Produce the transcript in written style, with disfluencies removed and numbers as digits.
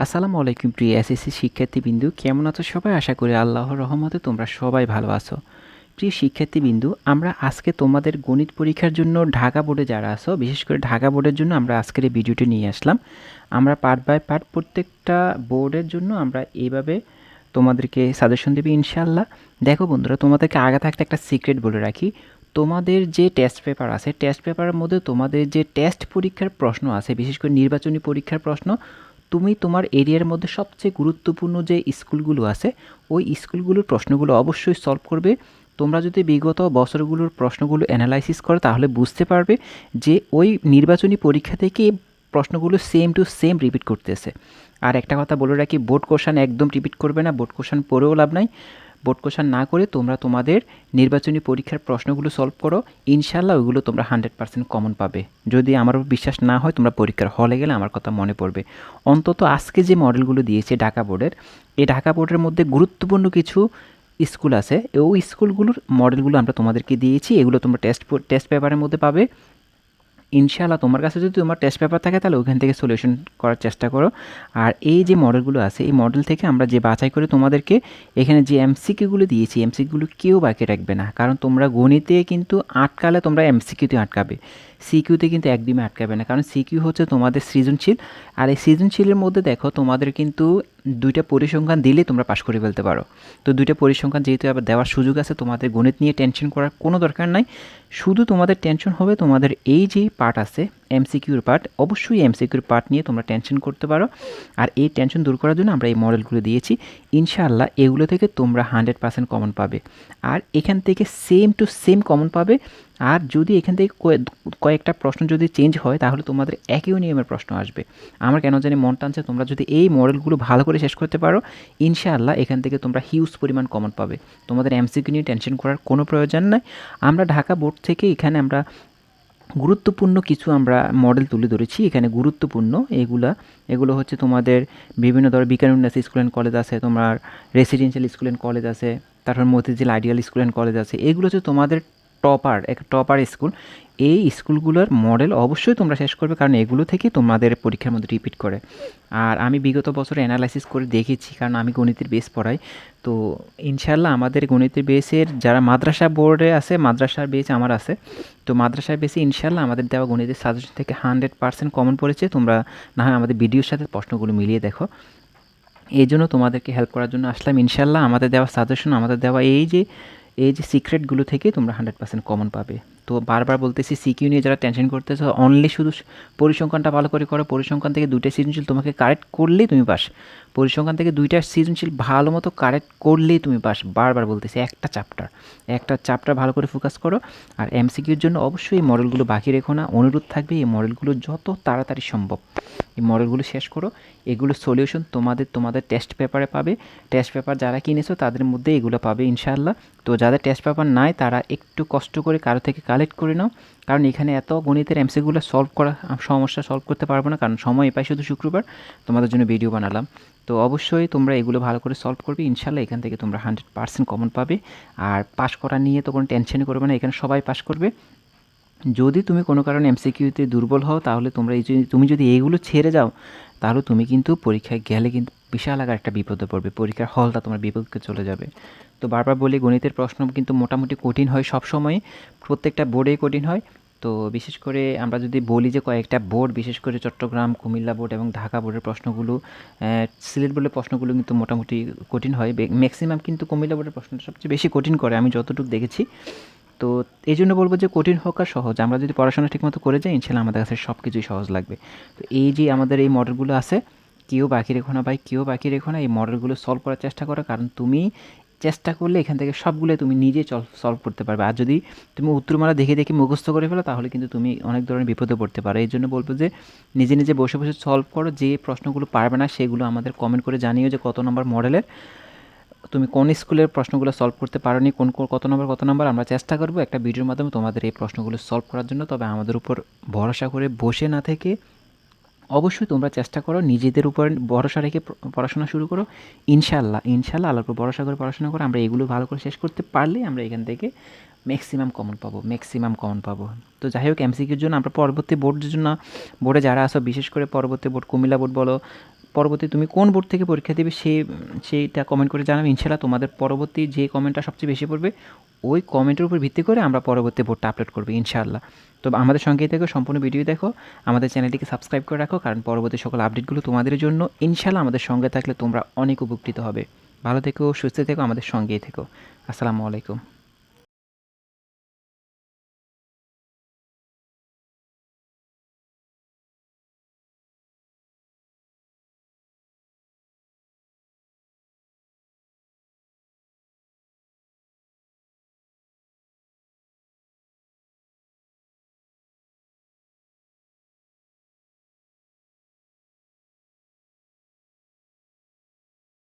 আসসালামু আলাইকুম প্রিয় এসএসসি শিক্ষার্থীবৃন্দু, কেমন আছো সবাই? আশা করি আল্লাহর রহমতে তোমরা সবাই ভালো আছো। প্রিয় শিক্ষার্থীবৃন্দু, আমরা আজকে তোমাদের গণিত পরীক্ষার জন্য ঢাকা বোর্ডে যারা আছো, বিশেষ করে ঢাকা বোর্ডের জন্য আমরা আজকের এই ভিডিওটি নিয়ে আসলাম। আমরা পার্ট বাই পার্ট প্রত্যেকটা বোর্ডের জন্য আমরা এইভাবে তোমাদেরকে সাজেশন দেবে ইনশাআল্লাহ। দেখো বন্ধুরা, তোমাদেরকে আগে থাকতে একটা সিক্রেট বলে রাখি। তোমাদের যে টেস্ট পেপার আছে, টেস্ট পেপারের মধ্যে তোমাদের যে টেস্ট পরীক্ষার প্রশ্ন আছে, বিশেষ করে নির্বাচনী পরীক্ষার প্রশ্ন, তুমি তোমার এরিয়ার মধ্যে সবচেয়ে গুরুত্বপূর্ণ যে স্কুলগুলো আছে ওই স্কুলগুলোর প্রশ্নগুলো অবশ্যই সলভ করবে। তোমরা যদি বিগত বছরগুলোর প্রশ্নগুলো অ্যানালাইসিস করো তাহলে বুঝতে পারবে যে ওই নির্বাচনী পরীক্ষা থেকে প্রশ্নগুলো সেম টু সেম রিপিট করতেছে। আর একটা কথা বলে রাখি, বোর্ড কোশ্চেন একদম রিপিট করবে না, বোর্ড কোশ্চেন পড়েও লাভ নাই। বোর্ড কোশ্চেন না করে তোমরা তোমাদের নির্বাচনী পরীক্ষার প্রশ্নগুলো সলভ করো, ইনশাল্লাহ ওইগুলো তোমরা 100% কমন পাবে। যদি আমার বিশ্বাস না হয় তোমরা পরীক্ষার হলে গেলে আমার কথা মনে পড়বে। অন্তত আজকে যে মডেলগুলো দিয়েছে ঢাকা বোর্ডের, এই ঢাকা বোর্ডের মধ্যে গুরুত্বপূর্ণ কিছু স্কুল আছে, ওই স্কুলগুলোর মডেলগুলো আমরা তোমাদেরকে দিয়েছি। এগুলো তোমরা টেস্ট পেপারের মধ্যে পাবে ইনশাআল্লাহ। তোমার কাছে যদি তোমার টেস্ট পেপার থাকে তাহলে ওখান থেকে সলিউশন করার চেষ্টা করো। আর এই যে মডেলগুলো আছে, এই মডেল থেকে আমরা যে বাছাই করে তোমাদেরকে এখানে যে এমসিকিউগুলো দিয়েছি, এমসিকিউগুলো কেউ বাকি রাখবে না। কারণ তোমরা গণিতে কিন্তু আটকালে তোমরা এমসিকিউতে আটকাবে, সিকিউতে কিন্তু একদমই আটকাবে না। কারণ সিকিউ হচ্ছে তোমাদের সৃজনশীল, আর এই সৃজনশীলের মধ্যে দেখো তোমাদের কিন্তু দুইটা পরিসংখ্যান দিলে তোমরা পাশ করে ফেলতে পারো। তো দুইটা পরিসংখ্যান যেহেতু আবার দেওয়ার সুযোগ আছে, তোমাদের গণিত নিয়ে টেনশন করার কোনো দরকার নাই। শুধু তোমাদের টেনশন হবে তোমাদের এই যে পার্ট আছে এমসিকিউর পার্ট, অবশ্যই এমসিকিউর পার্ট নিয়ে তোমরা টেনশন করতে পারো। আর এই টেনশন দূর করার জন্য আমরা এই মডেলগুলো দিয়েছি। ইনশাআল্লাহ এগুলো থেকে তোমরা 100% কমন পাবে, আর এখান থেকে সেম টু সেম কমন পাবে। আর যদি এখান থেকে কয়েকটা প্রশ্ন যদি চেঞ্জ হয় তাহলে তোমাদের একই নিয়মের প্রশ্ন আসবে। আমার কেন জানি মন টানছে তোমরা যদি এই মডেলগুলো ভালো করে শেষ করতে পারো, ইনশাআল্লাহ এখান থেকে তোমরা হিউজ পরিমাণ কমন পাবে। তোমাদের এমসিকিউ নিয়ে টেনশন করার কোনো প্রয়োজন নাই। আমরা ঢাকা বোর্ড থেকে এখানে আমরা গুরুত্বপূর্ণ কিছু আমরা মডেল তুলে ধরেছি। এখানে গুরুত্বপূর্ণ এগুলো হচ্ছে তোমাদের বিভিন্ন ধরনের বিকারুন্নাস স্কুল অ্যান্ড কলেজ আছে, তোমার রেসিডেন্সিয়াল স্কুল অ্যান্ড কলেজ আছে, তারপর Motijheel ideal school and college আছে। এগুলো হচ্ছে তোমাদের টপার স্কুল। এই স্কুলগুলোর মডেল অবশ্যই তোমরা শেষ করবে, কারণ এগুলো থেকে তোমাদের পরীক্ষার মধ্যে রিপিট করে। আর আমি বিগত বছরে অ্যানালাইসিস করে দেখেছি, কারণ আমি গণিতের বেস পড়াই। তো ইনশাল্লাহ আমাদের গণিতের বেসের যারা মাদ্রাসা বোর্ডে আছে, মাদ্রাসার বেস আমার আছে। তো মাদ্রাসার বেসে ইনশাল্লাহ আমাদের দেওয়া গণিতের সাজেশন থেকে 100% কমন পড়েছে। তোমরা না হয় আমাদের ভিডিওর সাথে প্রশ্নগুলো মিলিয়ে দেখো। এই জন্য তোমাদেরকে হেল্প করার জন্য আসলাম। ইনশাল্লাহ আমাদের দেওয়া সাজেশন, আমাদের দেওয়া এই যে সিক্রেটগুলো থেকে তোমরা 100% কমন পাবে। তো বারবার বলতেছি, সিকিউ নিয়ে যারা টেনশন করতেছো, অনলি শুধু পরিসংখ্যানটা ভালো করে করো। পরিসংখ্যান থেকে দুইটা সৃজনশীল তোমাকে কারেক্ট করলেই তুমি পাস। পরিসংখ্যান থেকে দুইটা সৃজনশীল ভালো মতো কারেক্ট করলেই তুমি পাস। বারবার বলতেছি, একটা চ্যাপ্টার ভালো করে ফোকাস করো। আর এমসিকিউর জন্য অবশ্যই এই মডেলগুলো বাকি রেখো না। অনুরোধ থাকবে এই মডেলগুলো যত তাড়াতাড়ি সম্ভব এই মডেলগুলো শেষ করো। এগুলোর সলিউশন তোমাদের টেস্ট পেপারে পাবে। টেস্ট পেপার যারা কিনেছো তাদের মধ্যে এগুলো পাবে ইনশাআল্লাহ। তো যাদের টেস্ট পেপার নাই তারা একটু কষ্ট করে কারো থেকে কালেক্ট করে নাও, কারণ এখানে এত গণিতের এমসিকিউগুলো সমস্যা সলভ করতে পারবো না, কারণ সময় পাই শুধু শুক্রবার। তোমাদের জন্য ভিডিও বানালাম। তো অবশ্যই তোমরা এগুলো ভালো করে সলভ করবে ইনশাআল্লাহ। এখান থেকে তোমরা 100% কমন পাবে। আর পাস করা নিয়ে তো কোনো টেনশনই করবে না, এখানে সবাই পাস করবে। যদি তুমি কোনো কারণে এমসিকিউতে দুর্বল হও তাহলে তুমি যদি এইগুলো ছেড়ে যাও তাহলে তুমি কিন্তু পরীক্ষায় গেলে কিন্তু বিশাল আকার একটা বিপদে পড়বে, পরীক্ষার হলটা তোমার বিপক্ষে চলে যাবে। তো বারবার বলি, গণিতের প্রশ্ন কিন্তু মোটামুটি কঠিন হয় সব সময়, প্রত্যেকটা বোর্ডেই কঠিন হয়। তো বিশেষ করে আমরা যদি বলি যে কয়েকটা বোর্ড, বিশেষ করে চট্টগ্রাম, কুমিল্লা বোর্ড এবং ঢাকা বোর্ডের প্রশ্নগুলো, সিলেট বোর্ডের প্রশ্নগুলো কিন্তু মোটামুটি কঠিন হয়। ম্যাক্সিমাম কিন্তু কুমিল্লা বোর্ডের প্রশ্নটা সবচেয়ে বেশি কঠিন করে আমি যতটুকু দেখেছি। তো এই জন্য বলবো যে কঠিন হোক আর সহজ, আমরা যদি পড়াশোনা ঠিকমতো করে যাই ইনশাল্লাহ আমাদের কাছে সব কিছুই সহজ লাগবে। তো এই যে আমাদের এই মডেলগুলো আছে, কেউ বাকি রেখো না ভাই, কেউ বাকি রেখো না। এই মডেলগুলো সলভ করার চেষ্টা করো, কারণ তুমি চেষ্টা করলে এখান থেকে সবগুলো তুমি নিজে সলভ করতে পারবে। আর যদি তুমি উত্তরমালা দেখে দেখে মুখস্থ করে ফেলো তাহলে কিন্তু তুমি অনেক ধরনের বিপদে পড়তে পারো। এই জন্য বলবো যে নিজে নিজে বসে বসে সলভ করো। যে প্রশ্নগুলো পারবে না সেগুলো আমাদের কমেন্ট করে জানিও যে কত নম্বর মডেলের তুমি কোন স্কুলের প্রশ্নগুলো সলভ করতে পারোনি, কত নম্বর আমরা চেষ্টা করব একটা ভিডিওর মাধ্যমে তোমাদের এই প্রশ্নগুলো সলভ করার জন্য। তবে আমাদের উপর ভরসা করে বসে না থেকে অবশ্যই তোমরা চেষ্টা করো, নিজেদের উপর ভরসা রেখে পড়াশোনা শুরু করো। ইনশাল্লাহ আল্লাহর উপর ভরসা করে পড়াশোনা করো। আমরা এগুলো ভালো করে শেষ করতে পারলেই আমরা এখান থেকে ম্যাক্সিমাম কমন পাবো। তো যাই হোক, এমসিকিউর জন্য আমরা পরবর্তী বোর্ডের জন্য, বোর্ডে যারা আসো, বিশেষ করে পরবর্তী বোর্ড কুমিল্লা বোর্ড বলো, পরবর্তী তুমি কোন বোর্ড থেকে পরীক্ষা দেবে সেইটা কমেন্ট করে জানাবে। ইনশাআল্লাহ তোমাদের পরবর্তী যে কমেন্টটা সবচেয়ে বেশি পড়বে ওই কমেন্টের উপর ভিত্তি করে আমরা পরবর্তী বোর্ডটা আপলোড করবো ইনশাআল্লাহ। তো আমাদের সঙ্গেই থেকো, সম্পূর্ণ ভিডিও দেখো, আমাদের চ্যানেলটিকে সাবস্ক্রাইব করে রাখো, কারণ পরবর্তী সকল আপডেটগুলো তোমাদের জন্য। ইনশাআল্লাহ আমাদের সঙ্গে থাকলে তোমরা অনেক উপকৃত হবে। ভালো থেকো, সুস্থ থেকো, আমাদের সঙ্গেই থেকো। আসসালামু আলাইকুম।